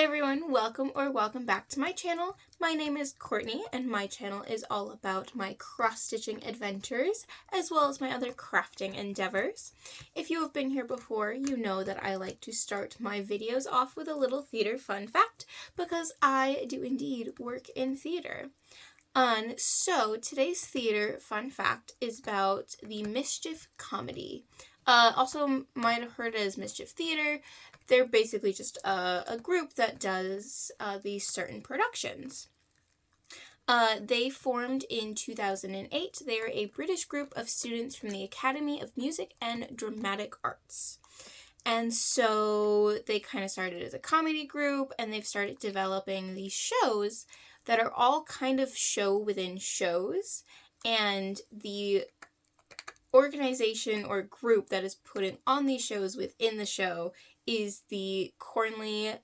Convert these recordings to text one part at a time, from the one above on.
everyone, welcome back to my channel. My name is Courtney and my channel is all about my cross-stitching adventures as well as my other crafting endeavors. If you have been here before, you know that I like to start my videos off with a little theater fun fact because I do indeed work in theater. So today's theater fun fact is about the Mischief Comedy. Also might have heard it as Mischief Theatre. They're basically just a group that does these certain productions. They formed in 2008. They are a British group of students from the Academy of Music and Dramatic Arts. And so they kind of started as a comedy group, and they've started developing these shows that are all kind of show within shows, and the organization or group that is putting on these shows within the show is the Cornley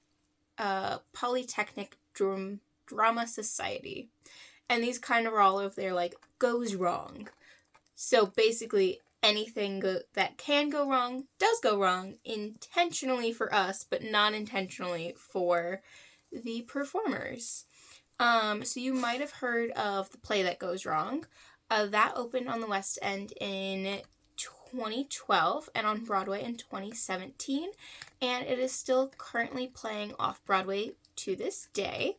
Polytechnic Drama Society. And these kind of are all of their, like, goes wrong. So basically anything that can go wrong does go wrong, intentionally for us, but not intentionally for the performers. So you might have heard of the play That Goes Wrong. That opened on the West End in 2012 and on Broadway in 2017, and it is still currently playing off-Broadway to this day.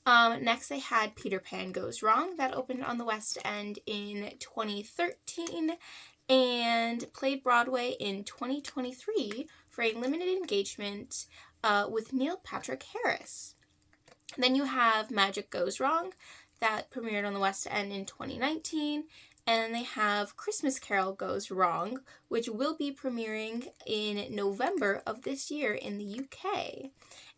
Next they had Peter Pan Goes Wrong. That opened on the West End in 2013 and played Broadway in 2023 for a limited engagement with Neil Patrick Harris. Then you have Magic Goes Wrong. That premiered on the West End in 2019. And then they have Christmas Carol Goes Wrong, which will be premiering in November of this year in the UK.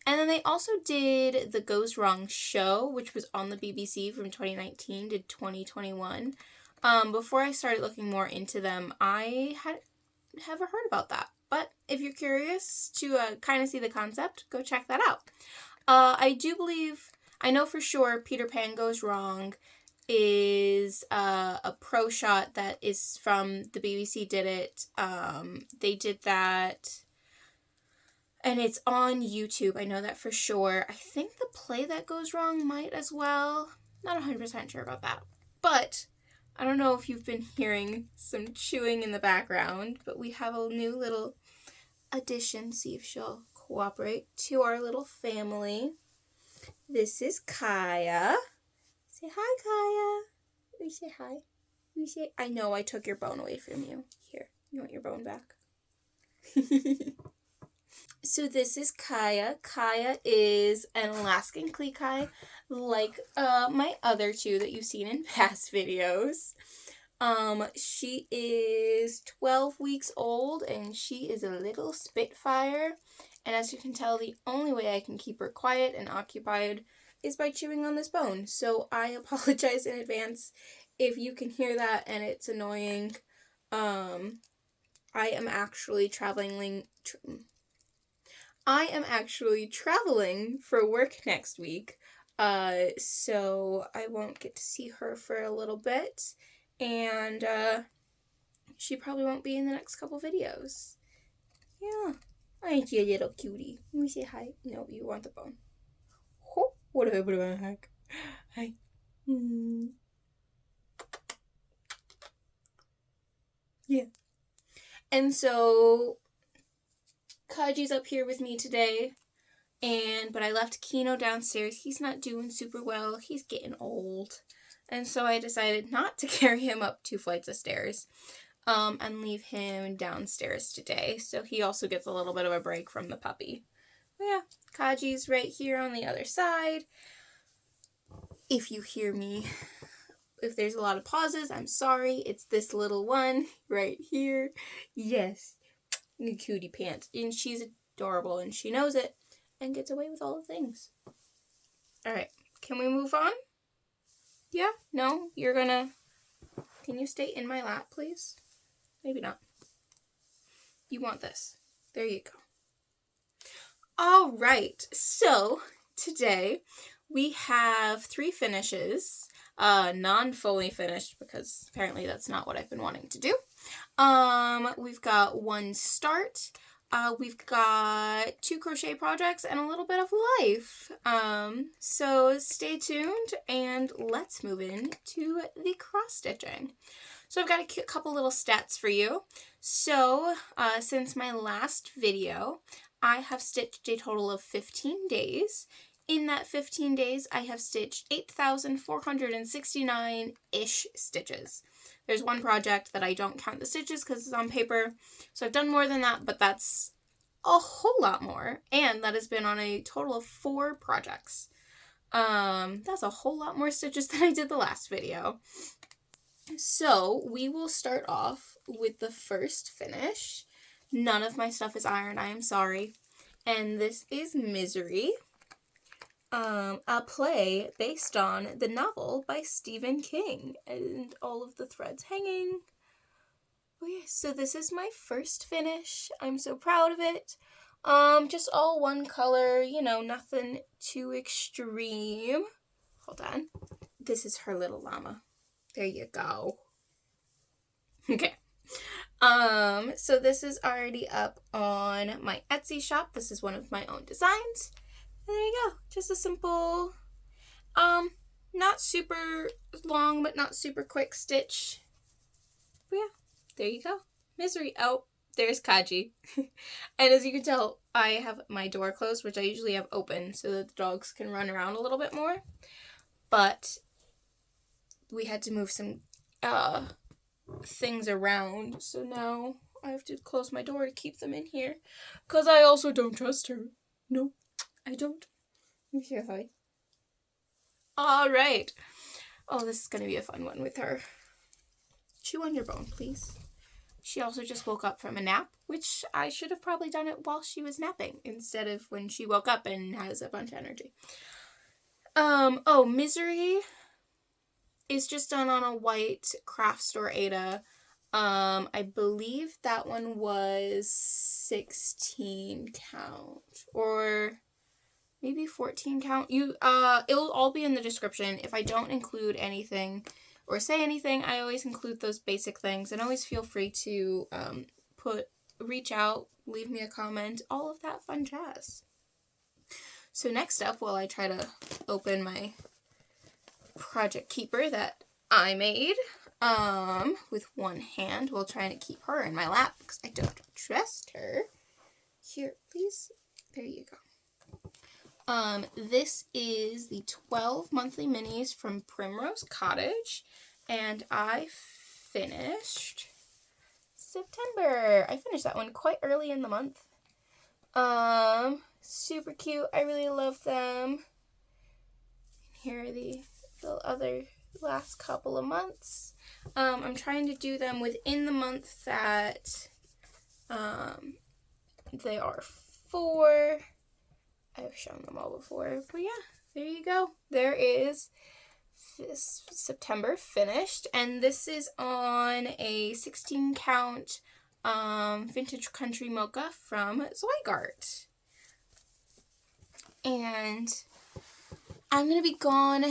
And then they also did the Goes Wrong show, which was on the BBC from 2019 to 2021. Before I started looking more into them, I had never heard about that. But if you're curious to kind of see the concept, go check that out. I know for sure Peter Pan Goes Wrong is a pro shot that is from the BBC did it. They did that and it's on YouTube. I know that for sure. I think the play That Goes Wrong might as well. Not 100% sure about that. But I don't know if you've been hearing some chewing in the background, but we have a new little addition. See if she'll cooperate to our little family. This is Kaya. Say hi, Kaya. You say hi. You say, I know I took your bone away from you. Here, you want your bone back? So this is Kaya. Kaya is an Alaskan Klekai, like my other two that you've seen in past videos. She is 12 weeks old and she is a little Spitfire. And as you can tell, the only way I can keep her quiet and occupied is by chewing on this bone. So I apologize in advance if you can hear that and it's annoying. I am actually traveling for work next week. So I won't get to see her for a little bit. And she probably won't be in the next couple videos. Yeah. Aren't you a little cutie? Let me say hi. No, you want the bone. Oh, what a heck. Hi. Yeah. And so Kaji's up here with me today. But I left Kino downstairs. He's not doing super well. He's getting old. And so I decided not to carry him up 2 flights of stairs. And leave him downstairs today. So he also gets a little bit of a break from the puppy. But yeah, Kaji's right here on the other side. If you hear me, if there's a lot of pauses, I'm sorry. It's this little one right here. Yes, the cutie pants. And she's adorable and she knows it and gets away with all the things. Alright, can we move on? Yeah? No? Can you stay in my lap, please? Maybe not. You want this. There you go. All right. So today we have 3 finishes. Non-fully finished because apparently that's not what I've been wanting to do. We've got 1 start, we've got 2 crochet projects and a little bit of life. So stay tuned and let's move into the cross stitching. So I've got a couple little stats for you. So since my last video, I have stitched a total of 15 days. In that 15 days, I have stitched 8,469-ish stitches. There's one project that I don't count the stitches because it's on paper, so I've done more than that, but that's a whole lot more, and that has been on a total of 4 projects. That's a whole lot more stitches than I did the last video. So we will start off with the first finish. None of my stuff is ironed, I am sorry. And this is Misery, a play based on the novel by Stephen King, and all of the threads hanging. Oh yeah, so this is my first finish. I'm so proud of it. Just all one color, you know, nothing too extreme. Hold on. This is her little llama. There you go. Okay. So this is already up on my Etsy shop. This is one of my own designs. And there you go. Just a simple, not super long, but not super quick stitch. But yeah, there you go. Misery. Oh, there's Kaji. And as you can tell, I have my door closed, which I usually have open so that the dogs can run around a little bit more. But we had to move some things around, so now I have to close my door to keep them in here, because I also don't trust her. No, I don't. Let me see if I... Alright. Oh, this is going to be a fun one with her. Chew on your bone, please. She also just woke up from a nap, which I should have probably done it while she was napping, instead of when she woke up and has a bunch of energy. Oh, Misery is just done on a white craft store Aida. I believe that one was 16 count, or maybe 14 count. It'll all be in the description. If I don't include anything or say anything, I always include those basic things, and always feel free to reach out, leave me a comment, all of that fun jazz. So next up, while I try to open my project keeper that I made with one hand, while trying to keep her in my lap because I don't trust her. Here, please. There you go. This is the 12 monthly minis from Primrose Cottage, and I finished September. I finished that one quite early in the month. Super cute. I really love them. Here are the other last couple of months. I'm trying to do them within the month that they are for. I've shown them all before, but yeah, there you go. There is this September finished, and this is on a 16 count vintage country mocha from Zweigart. And I'm going to be gone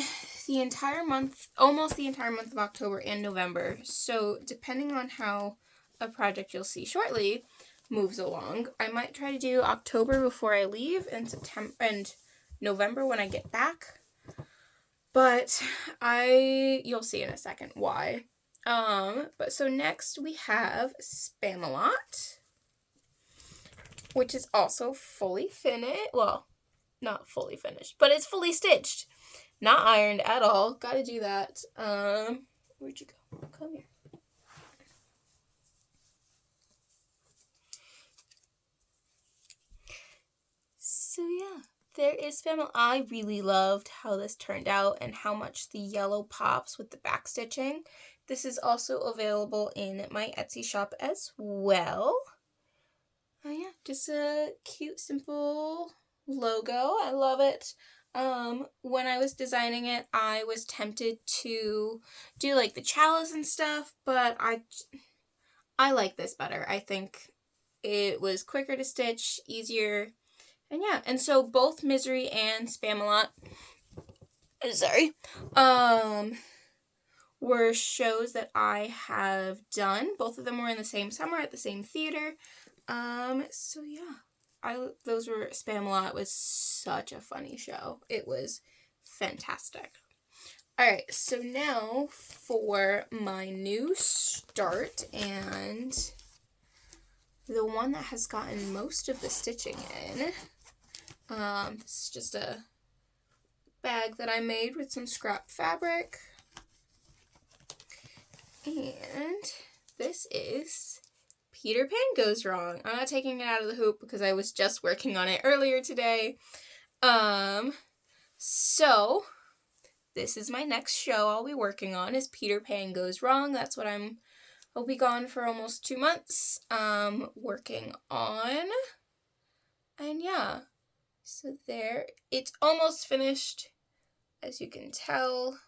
the entire month, almost the entire month of October and November. So depending on how a project you'll see shortly moves along, I might try to do October before I leave, and September and November when I get back. But you'll see in a second why. But so next we have Spamalot, which is also fully finished. Well, not fully finished, but it's fully stitched. Not ironed at all. Gotta do that. Where'd you go? Come here. So yeah, there is Spamalot. I really loved how this turned out and how much the yellow pops with the back stitching. This is also available in my Etsy shop as well. Oh yeah, just a cute, simple logo. I love it. When I was designing it, I was tempted to do like the chalice and stuff, but I like this better. I think it was quicker to stitch, easier, and yeah. And so both Misery and Spamalot, were shows that I have done. Both of them were in the same summer at the same theater. So yeah, those were Spamalot was such a funny show. It was fantastic. Alright, so now for my new start, and the one that has gotten most of the stitching in. This is just a bag that I made with some scrap fabric. And this is Peter Pan Goes Wrong. I'm not taking it out of the hoop because I was just working on it earlier today. So this is my next show I'll be working on is Peter Pan Goes Wrong. That's what I'll be gone for almost 2 months, working on. And yeah, so there, it's almost finished, as you can tell.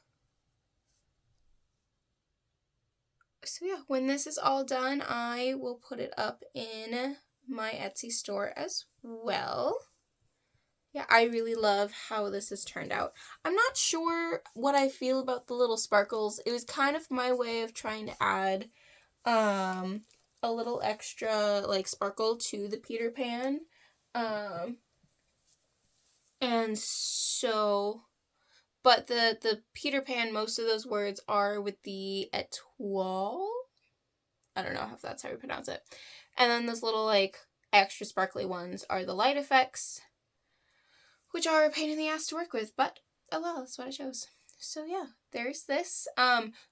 So yeah, when this is all done, I will put it up in my Etsy store as well. Yeah, I really love how this has turned out. I'm not sure what I feel about the little sparkles. It was kind of my way of trying to add a little extra like sparkle to the Peter Pan. And so, but the Peter Pan, most of those words are with the étoile. I don't know if that's how you pronounce it. And then those little like extra sparkly ones are the light effects, which are a pain in the ass to work with, but oh well, that's what I chose. So yeah, there's this.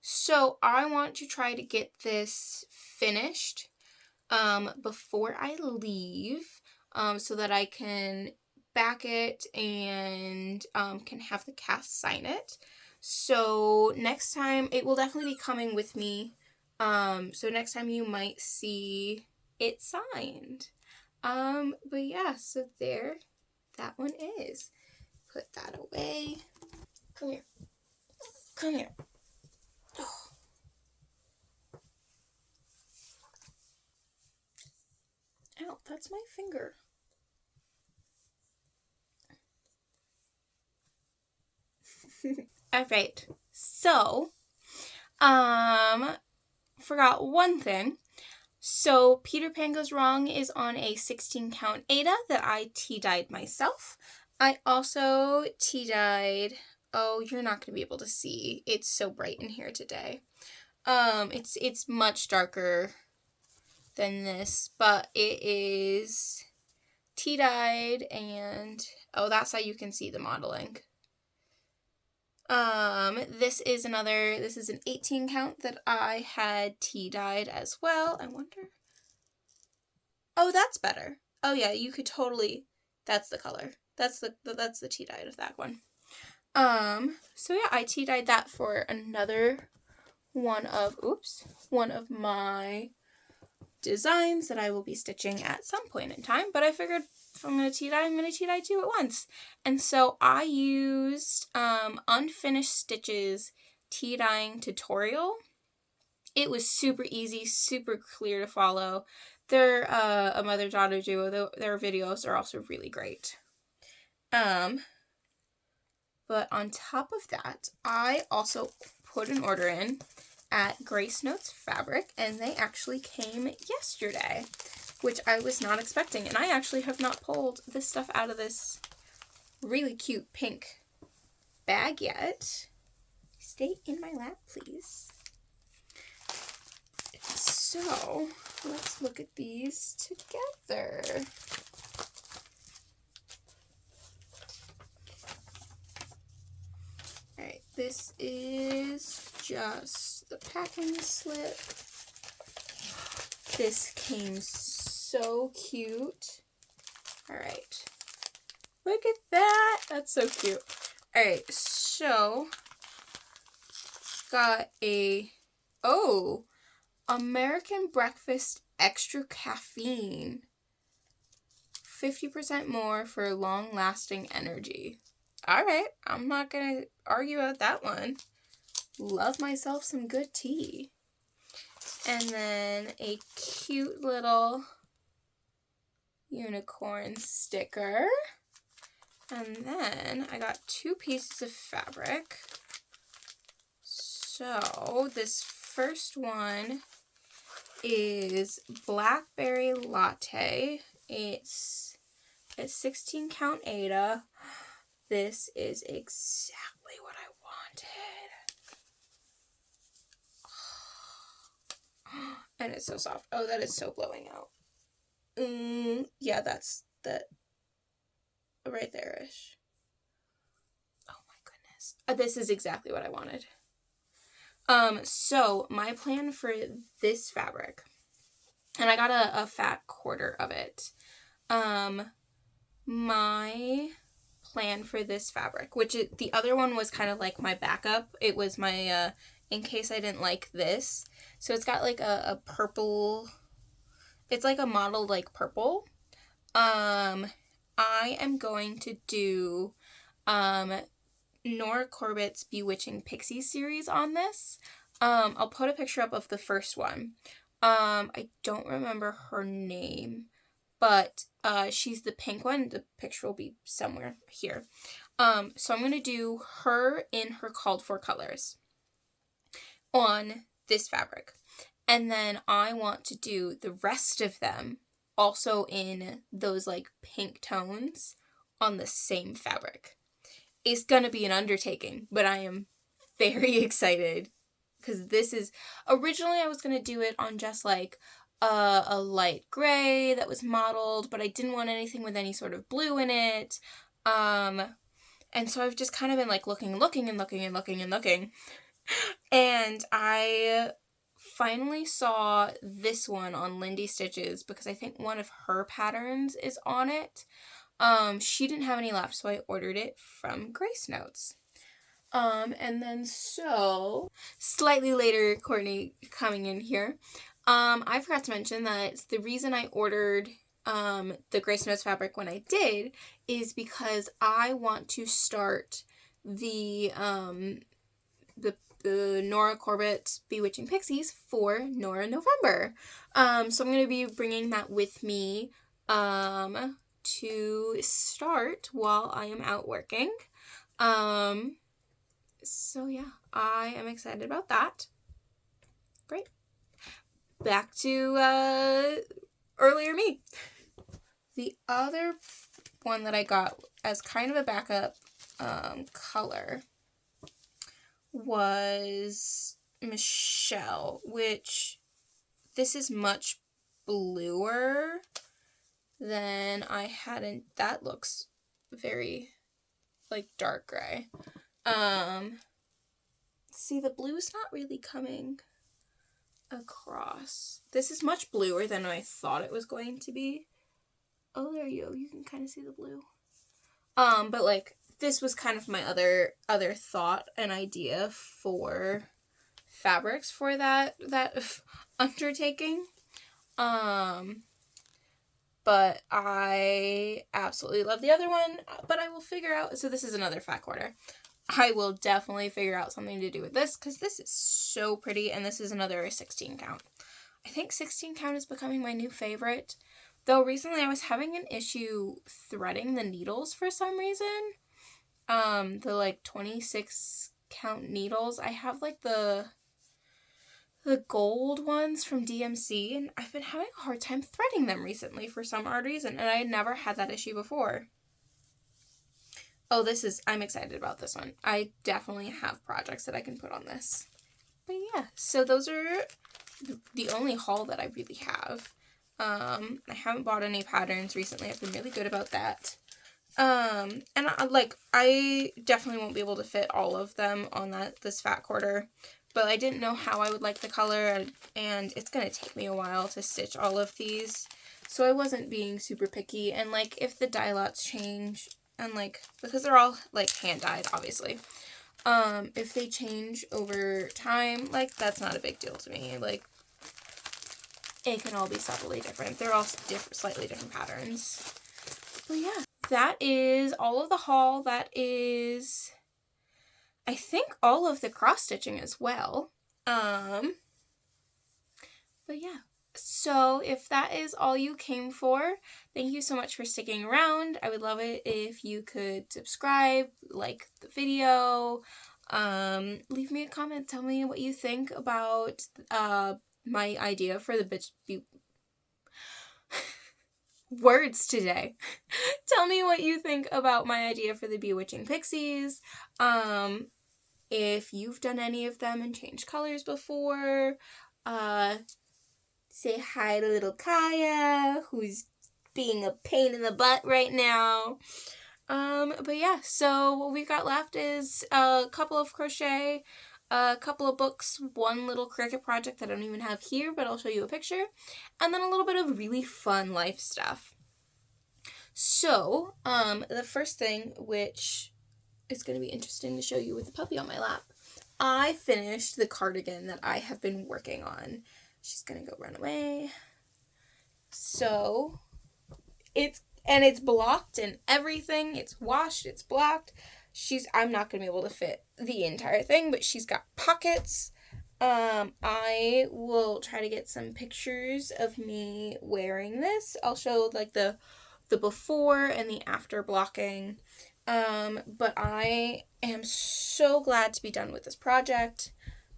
So I want to try to get this finished before I leave, so that I can back it and can have the cast sign it. So next time, it will definitely be coming with me. So next time you might see it signed. But yeah, so there that one is. Put that away. Come here. Come here. Oh. Ow, that's my finger. Alright, so, forgot one thing. So, Peter Pan Goes Wrong is on a 16 count Aida that I tea-dyed myself. I also tea-dyed, oh, you're not going to be able to see. It's so bright in here today. It's much darker than this, but it is tea-dyed and, oh, that's how you can see the modeling. This is an 18 count that I had tea-dyed as well. I wonder. Oh, that's better. Oh yeah, you could totally, that's the color. That's the tea-dyed of that one. So yeah, I tea-dyed that for another one of my designs that I will be stitching at some point in time, but I figured if I'm going to tea-dye, I'm going to tea-dye two at once. And so I used Unfinished Stitches tea-dyeing tutorial. It was super easy, super clear to follow. They're a mother-daughter duo. Their videos are also really great. But on top of that, I also put an order in at Grace Notes Fabric, and they actually came yesterday, which I was not expecting. And I actually have not pulled this stuff out of this really cute pink bag yet. Stay in my lap, please. So, let's look at these together. Alright, this is just the packing slip. This came so cute. Alright. Look at that! That's so cute. Alright, so got a American Breakfast Extra Caffeine. 50% more for long-lasting energy. Alright, I'm not gonna argue about that one. Love myself some good tea. And then a cute little unicorn sticker. And then I got 2 pieces of fabric. So this first one is Blackberry Latte. It's a 16 count Aida. This is exactly what I wanted. And it's so soft. Oh, that is so blowing out. Yeah, that's that right there-ish. Oh my goodness. This is exactly what I wanted. So my plan for this fabric, and I got a fat quarter of it. My plan for this fabric, which the other one was kind of like my backup. It was my, in case I didn't like this. So it's got like a purple, it's like a mottled like purple. I am going to do, Nora Corbett's Bewitching Pixies series on this. I'll put a picture up of the first one. I don't remember her name, but she's the pink one. The picture will be somewhere here. So I'm going to do her in her called for colors on this fabric. And then I want to do the rest of them also in those like pink tones on the same fabric. It's going to be an undertaking, but I am very excited because this is, originally I was going to do it on just like a light gray that was mottled, but I didn't want anything with any sort of blue in it. And so I've just kind of been like looking. And I finally saw this one on Lindy Stitches because I think one of her patterns is on it. She didn't have any left, so I ordered it from Grace Notes. And then so, slightly later, Courtney coming in here, I forgot to mention that the reason I ordered, the Grace Notes fabric when I did is because I want to start the Nora Corbett Bewitching Pixies for Nora November. So I'm going to be bringing that with me, to start while I am out working. So yeah, I am excited about that. Great. Back to earlier me. The other one that I got as kind of a backup color was Michelle, which this is much bluer than I hadn't. That looks very like dark gray. See, the blue is not really coming across. This is much bluer than I thought it was going to be. Oh, there you go. You can kind of see the blue. But like this was kind of my other thought and idea for fabrics for that undertaking. But I absolutely love the other one, but I will figure out, so this is another fat quarter. I will definitely figure out something to do with this because this is so pretty, and this is another 16 count. I think 16 count is becoming my new favorite, though recently I was having an issue threading the needles for some reason. The like 26 count needles, I have like the gold ones from DMC, and I've been having a hard time threading them recently for some odd reason, and I never had that issue before. Oh, I'm excited about this one. I definitely have projects that I can put on this. But yeah, so those are the only haul that I really have. I haven't bought any patterns recently. I've been really good about that. And I definitely won't be able to fit all of them on this fat quarter, but I didn't know how I would like the color, and it's going to take me a while to stitch all of these, so I wasn't being super picky. And like if the dye lots change, and like because they're all like hand dyed obviously, if they change over time, like that's not a big deal to me. Like it can all be subtly different. They're all slightly different patterns. But yeah, that is all of the haul. That is, I think, all of the cross stitching as well. But yeah, so if that is all you came for, thank you so much for sticking around. I would love it if you could subscribe, like the video, leave me a comment, tell me what you think about my idea for the words today. Tell me what you think about my idea for the Bewitching Pixies. If you've done any of them and changed colors before. Say hi to little Kaya, who's being a pain in the butt right now. But yeah, so what we've got left is a couple of crochet, a couple of books, one little Cricut project that I don't even have here, but I'll show you a picture, and then a little bit of really fun life stuff. So, the first thing, which is going to be interesting to show you with the puppy on my lap, I finished the cardigan that I have been working on. She's going to go run away. So, it's blocked and everything. It's washed, it's blocked. I'm not going to be able to fit the entire thing, but she's got pockets. I will try to get some pictures of me wearing this. I'll show like the before and the after blocking. But I am so glad to be done with this project.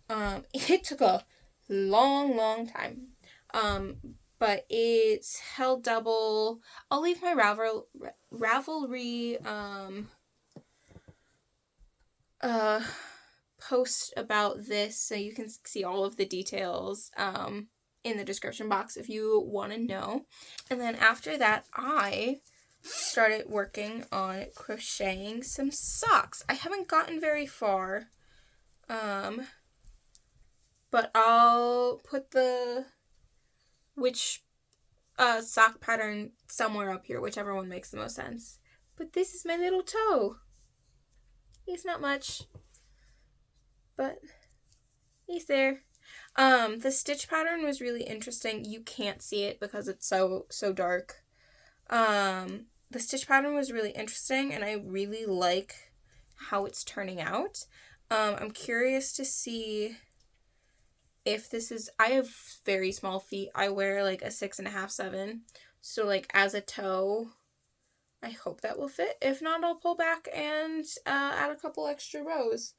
It took a long time. But it's held double. I'll leave my Ravelry post about this so you can see all of the details in the description box if you want to know. And then after that, I started working on crocheting some socks. I haven't gotten very far, but I'll put which sock pattern somewhere up here, whichever one makes the most sense. But this is my little toe. He's not much, but he's there. The stitch pattern was really interesting. You can't see it because it's so dark. The stitch pattern was really interesting, and I really like how it's turning out. I'm curious to see if this is, I have very small feet. I wear like a 6.5, 7. So like as a toe, I hope that will fit. If not, I'll pull back and add a couple extra rows.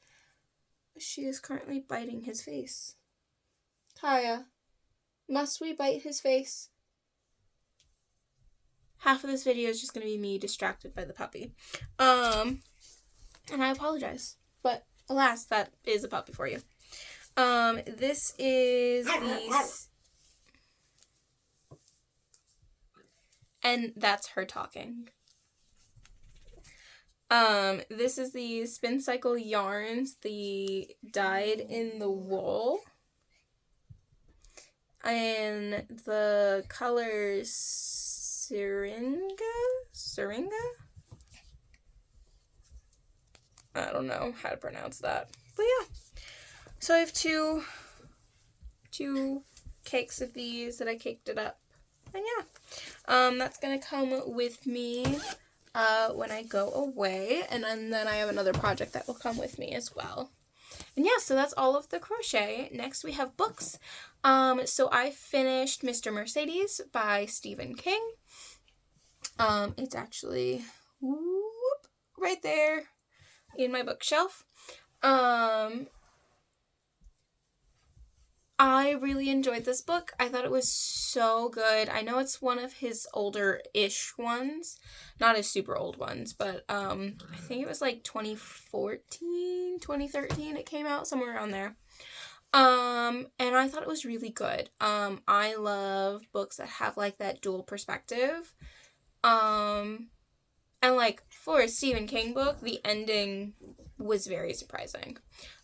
She is currently biting his face. Kaya, must we bite his face? Half of this video is just going to be me distracted by the puppy. And I apologize. But alas, that is a puppy for you. This is these, and that's her talking. This is the Spin Cycle yarns, the dyed in the wool, and the colors Syringa? I don't know how to pronounce that, but yeah. So I have two cakes of these that I caked it up. And yeah, that's going to come with me when I go away. And then I have another project that will come with me as well. And yeah, so that's all of the crochet. Next we have books. So I finished Mr. Mercedes by Stephen King. It's actually right there in my bookshelf. I really enjoyed this book. I thought it was so good. I know it's one of his older-ish ones. Not his super old ones, but I think it was like 2014, 2013 it came out, somewhere around there. And I thought it was really good. I love books that have like that dual perspective. And like for a Stephen King book, the ending was very surprising.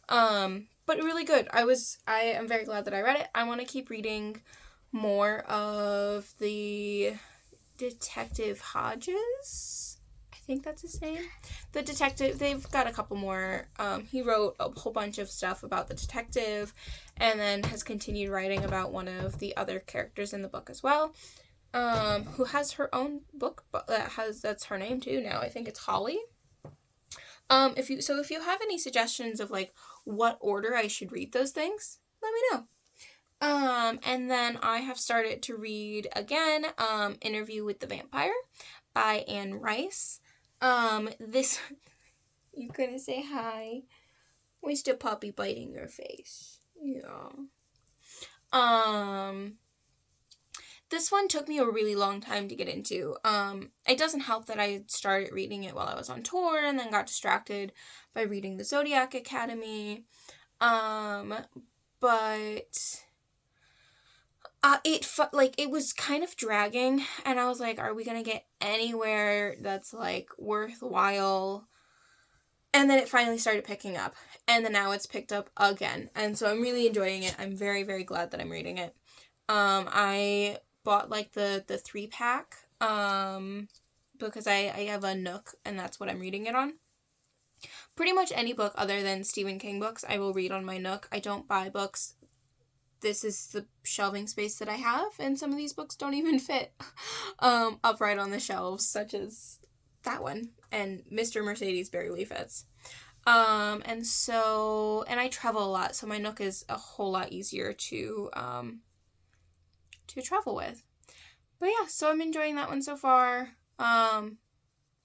But really good. I am very glad that I read it. I want to keep reading more of the Detective Hodges. I think that's his name. The detective, they've got a couple more. He wrote a whole bunch of stuff about the detective and then has continued writing about one of the other characters in the book as well. Who has her own book that's her name too now. I think it's Holly. If you have any suggestions of like what order I should read those things, let me know. And then I have started to read again, Interview with the Vampire by Anne Rice. This, you couldn't say hi. Where's the puppy biting your face? Yeah. This one took me a really long time to get into. It doesn't help that I started reading it while I was on tour and then got distracted by reading the Zodiac Academy. But it was kind of dragging, and I was like, are we gonna get anywhere that's like worthwhile? And then it finally started picking up, and then now it's picked up again, and so I'm really enjoying it. I'm very, very glad that I'm reading it. I bought like the 3-pack because I have a Nook, and that's what I'm reading it on. Pretty much any book other than Stephen King books I will read on my Nook. I don't buy books. This is the shelving space that I have, and some of these books don't even fit upright on the shelves, such as that one, and Mr. Mercedes barely fits. And I travel a lot, so my Nook is a whole lot easier to travel with. But yeah, so I'm enjoying that one so far.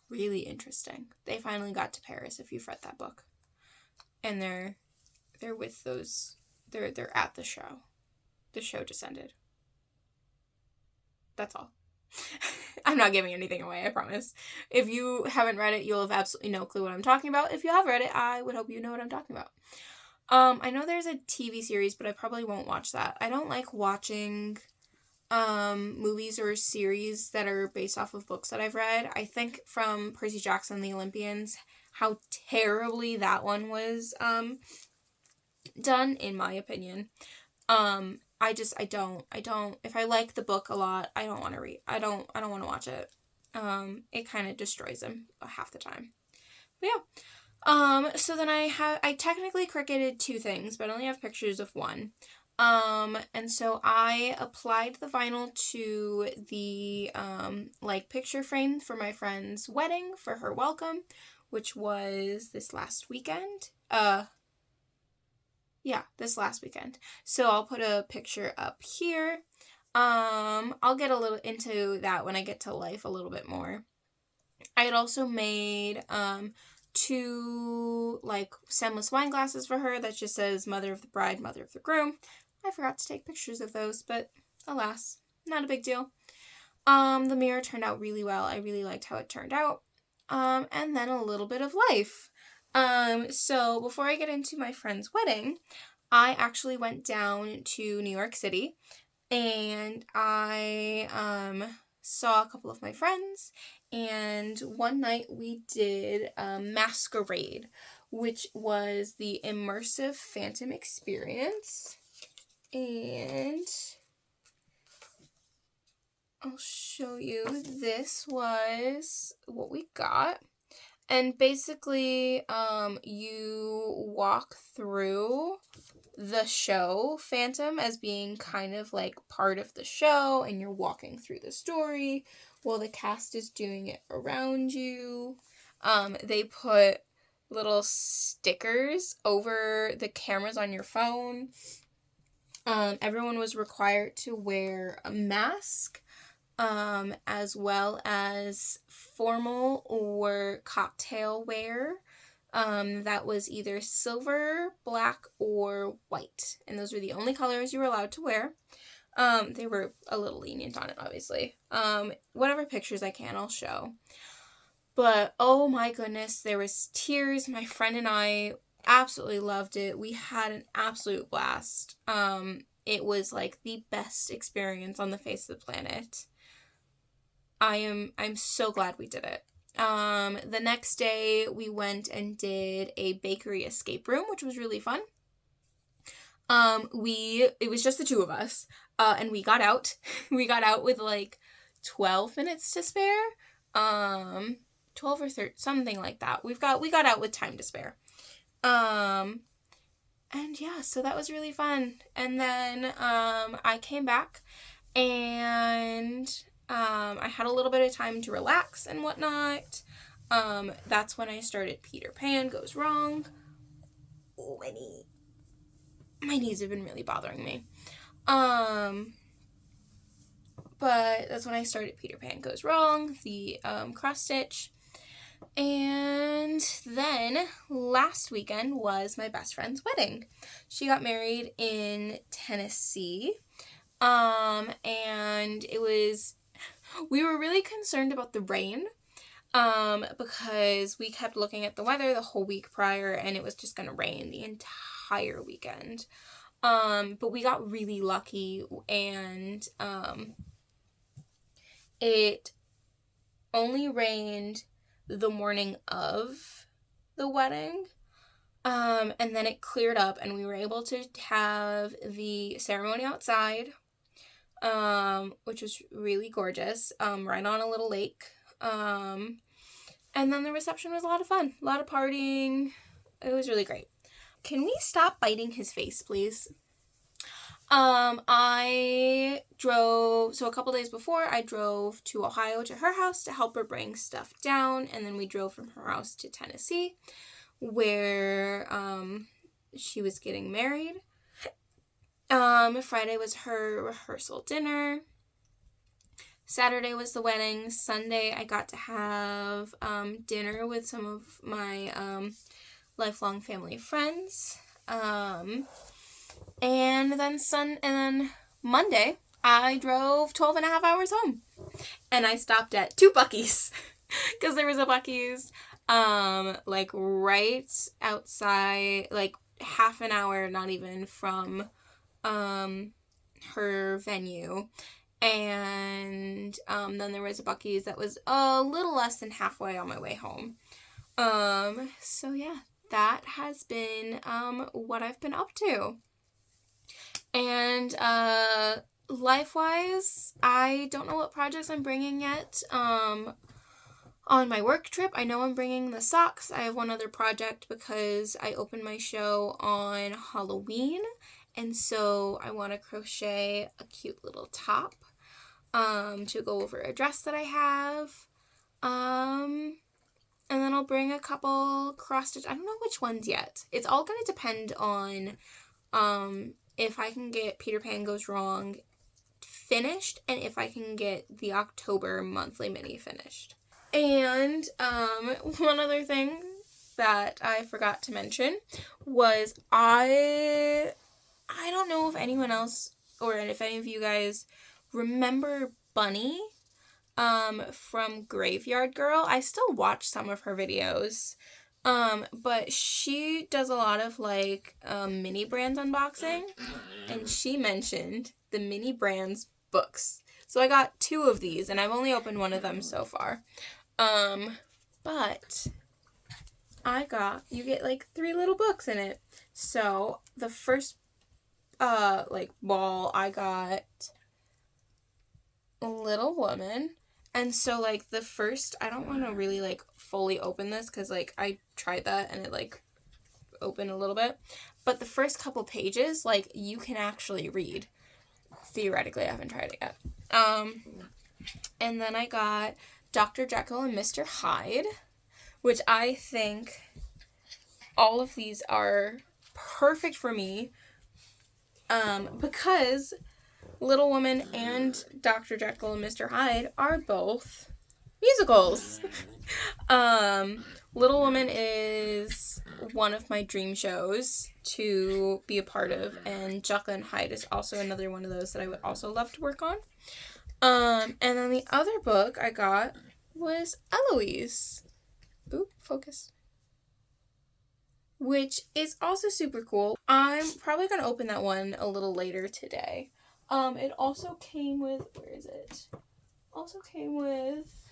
Really interesting. They finally got to Paris, if you've read that book. And they're with those, they're at the show. The show just ended. That's all. I'm not giving anything away, I promise. If you haven't read it, you'll have absolutely no clue what I'm talking about. If you have read it, I would hope you know what I'm talking about. I know there's a TV series, but I probably won't watch that. I don't like watching movies or series that are based off of books that I've read. I think from Percy Jackson, The Olympians, how terribly that one was done, in my opinion. I don't, if I like the book a lot, I don't want to read. I don't want to watch it. It kind of destroys them half the time. But yeah. So then I technically Cricutted 2 things, but I only have pictures of one. And so I applied the vinyl to the, picture frame for my friend's wedding for her welcome, which was this last weekend. This last weekend. So I'll put a picture up here. I'll get a little into that when I get to life a little bit more. I had also made, 2, stemless wine glasses for her that just says Mother of the Bride, Mother of the Groom. I forgot to take pictures of those, but alas, not a big deal. The mirror turned out really well. I really liked how it turned out. And then a little bit of life. So before I get into my friend's wedding, I actually went down to New York City, and I, saw a couple of my friends, and one night we did Masquerade, which was the immersive Phantom experience. And I'll show you. This was what we got. And basically, you walk through the show Phantom as being kind of like part of the show, and you're walking through the story while the cast is doing it around you. They put little stickers over the cameras on your phone. Everyone was required to wear a mask, as well as formal or cocktail wear. That was either silver, black, or white. And those were the only colors you were allowed to wear. They were a little lenient on it, obviously. Whatever pictures I can, I'll show. But, oh my goodness, there was tears. My friend and I absolutely loved it. We had an absolute blast. It was like the best experience on the face of the planet. I'm so glad we did it. The next day we went and did a bakery escape room, which was really fun. It was just the 2 of us, and we got out. We got out with 12 minutes to spare. 12 or 13, something like that. We got out with time to spare. And yeah, so that was really fun. And then, I came back, and, I had a little bit of time to relax and whatnot. That's when I started Peter Pan Goes Wrong. Oh, my knees have been really bothering me. But that's when I started Peter Pan Goes Wrong, the, cross stitch. And then last weekend was my best friend's wedding. She got married in Tennessee. And we were really concerned about the rain. Because we kept looking at the weather the whole week prior and it was just gonna rain the entire weekend. But we got really lucky and, it only rained the morning of the wedding. And then it cleared up and we were able to have the ceremony outside, which was really gorgeous, right on a little lake. And then the reception was a lot of fun, a lot of partying. It was really great. Can we stop biting his face, please? I drove, so a couple days before, I drove to Ohio to her house to help her bring stuff down, and then we drove from her house to Tennessee, where, she was getting married. Friday was her rehearsal dinner. Saturday was the wedding. Sunday, I got to have, dinner with some of my, lifelong family friends. And then Monday, I drove 12 and a half hours home. And I stopped at 2 Buc-ee's. Because there was a Buc-ee's, like, right outside, like, half an hour, not even, from, her venue. And, then there was a Buc-ee's that was a little less than halfway on my way home. So yeah, that has been, what I've been up to. And, life-wise, I don't know what projects I'm bringing yet, on my work trip. I know I'm bringing the socks. I have one other project because I opened my show on Halloween, and so I want to crochet a cute little top, to go over a dress that I have, and then I'll bring a couple cross-stitch, I don't know which ones yet. It's all going to depend on, if I can get Peter Pan Goes Wrong finished, and if I can get the October monthly mini finished. And, one other thing that I forgot to mention was I don't know if anyone else, or if any of you guys remember Bunny, from Graveyard Girl. I still watch some of her videos, but she does a lot of, like, mini brands unboxing, and she mentioned the mini brands books. So I got 2 of these, and I've only opened one of them so far. But you get, like, 3 little books in it. So the first, like, ball, I got Little Woman. And so, like, the first, I don't want to really, like, fully open this because, like, I tried that and it, like, opened a little bit. But the first couple pages, like, you can actually read. Theoretically, I haven't tried it yet. And then I got Dr. Jekyll and Mr. Hyde, which I think all of these are perfect for me, because Little Woman and Dr. Jekyll and Mr. Hyde are both musicals. Little Woman is one of my dream shows to be a part of, and Jekyll and Hyde is also another one of those that I would also love to work on. And then the other book I got was Eloise. Ooh, focus. Which is also super cool. I'm probably going to open that one a little later today. It also came with, where is it? Also came with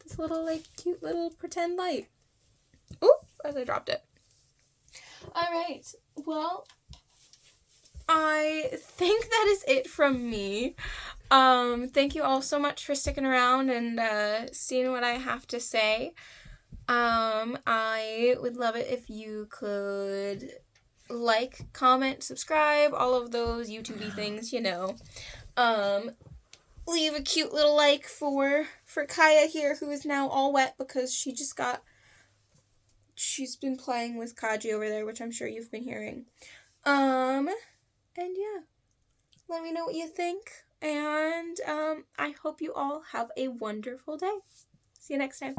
this little, like, cute little pretend light. Ooh, as I dropped it. Alright, well, I think that is it from me. Thank you all so much for sticking around and, seeing what I have to say. I would love it if you could like, comment, subscribe, all of those YouTube-y things, you know. Leave a cute little like for Kaya here, who is now all wet because she's been playing with Kaji over there, which I'm sure you've been hearing. And yeah, let me know what you think, and I hope you all have a wonderful day. See you next time.